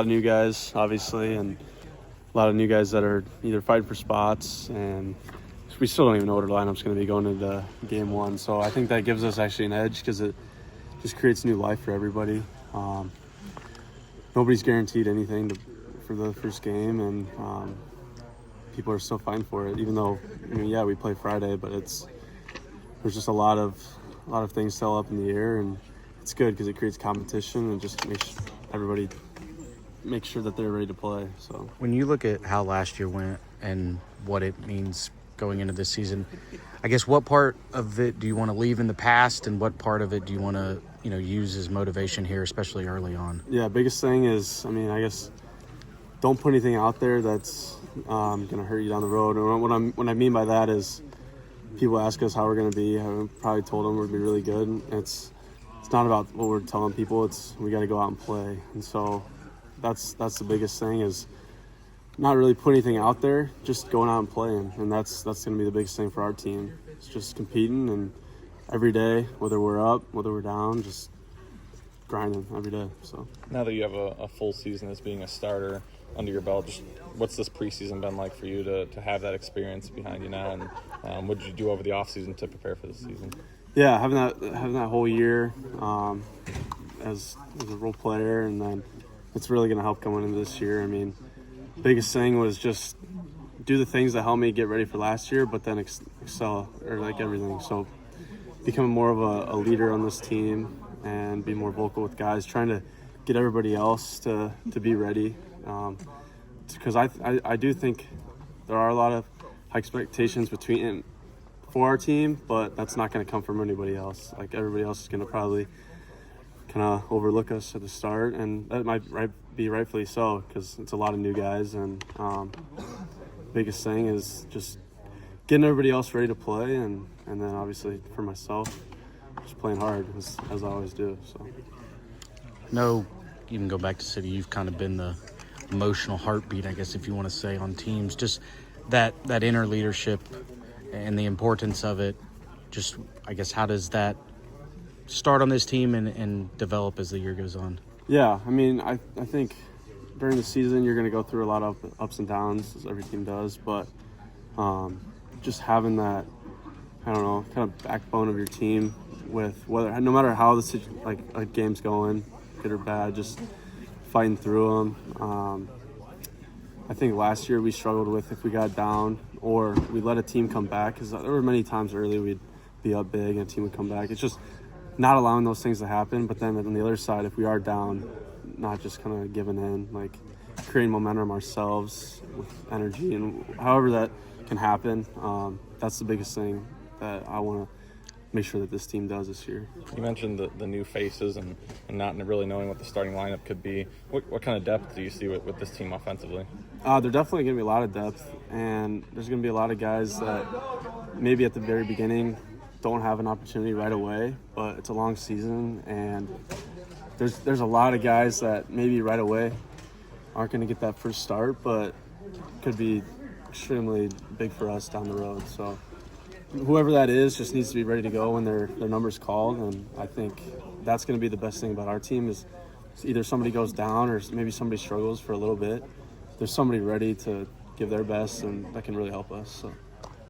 A lot of new guys, obviously, and a lot of new guys that are either fighting for spots, and we still don't even know what our lineup's going to be going into game one. So I think that gives us actually an edge because it just creates new life for everybody. Nobody's guaranteed anything for the first game, and people are still fighting for it. Even though, we play Friday, but there's just a lot of things still up in the air, and it's good because it creates competition and just makes everybody make sure that they're ready to play. So when you look at how last year went and what it means going into this season, I guess what part of it do you want to leave in the past, and what part of it do you want to use as motivation here, especially early on? Yeah, biggest thing is, I guess don't put anything out there that's going to hurt you down the road. And what I mean by that is people ask us how we're going to be. I've probably told them we're going to be really good. It's not about what we're telling people. It's we got to go out and play. And so that's the biggest thing is not really put anything out there, just going out and playing. And that's going to be the biggest thing for our team. It's just competing, and every day, whether we're up, whether we're down, just grinding every day. So now that you have a full season as being a starter under your belt, just what's this preseason been like for you to have that experience behind you now, and what did you do over the offseason to prepare for this season? Yeah, having that whole year as a role player, and then it's really going to help coming into this year. Biggest thing was just do the things that helped me get ready for last year, but then excel or like everything. So becoming more of a leader on this team and be more vocal with guys, trying to get everybody else to be ready. Because I do think there are a lot of high expectations for our team, but that's not going to come from anybody else. Like everybody else is going to probably kind of overlook us at the start, and that might be rightfully so because it's a lot of new guys. And biggest thing is just getting everybody else ready to play, and then obviously for myself, just playing hard as I always do. So no, you can go back to City. You've kind of been the emotional heartbeat, I guess, if you want to say, on teams. Just that inner leadership and the importance of it. Just, I guess, how does that start on this team and develop as the year goes on? Yeah, I think during the season you're going to go through a lot of ups and downs, as every team does, but just having that, kind of backbone of your team with no matter how a game's going, good or bad, just fighting through them. I think last year we struggled with if we got down or we let a team come back, because there were many times early we'd be up big and a team would come back. It's just not allowing those things to happen. But then on the other side, if we are down, not just kind of giving in, like creating momentum ourselves with energy, and however that can happen, that's the biggest thing that I want to make sure that this team does this year. You mentioned the new faces and not really knowing what the starting lineup could be. What kind of depth do you see with this team offensively? They're definitely going to be a lot of depth, and there's going to be a lot of guys that maybe at the very beginning don't have an opportunity right away, but it's a long season, and there's a lot of guys that maybe right away aren't going to get that first start, but could be extremely big for us down the road. So whoever that is just needs to be ready to go when their number's called, and I think that's going to be the best thing about our team is either somebody goes down or maybe somebody struggles for a little bit. There's somebody ready to give their best, and that can really help us. So.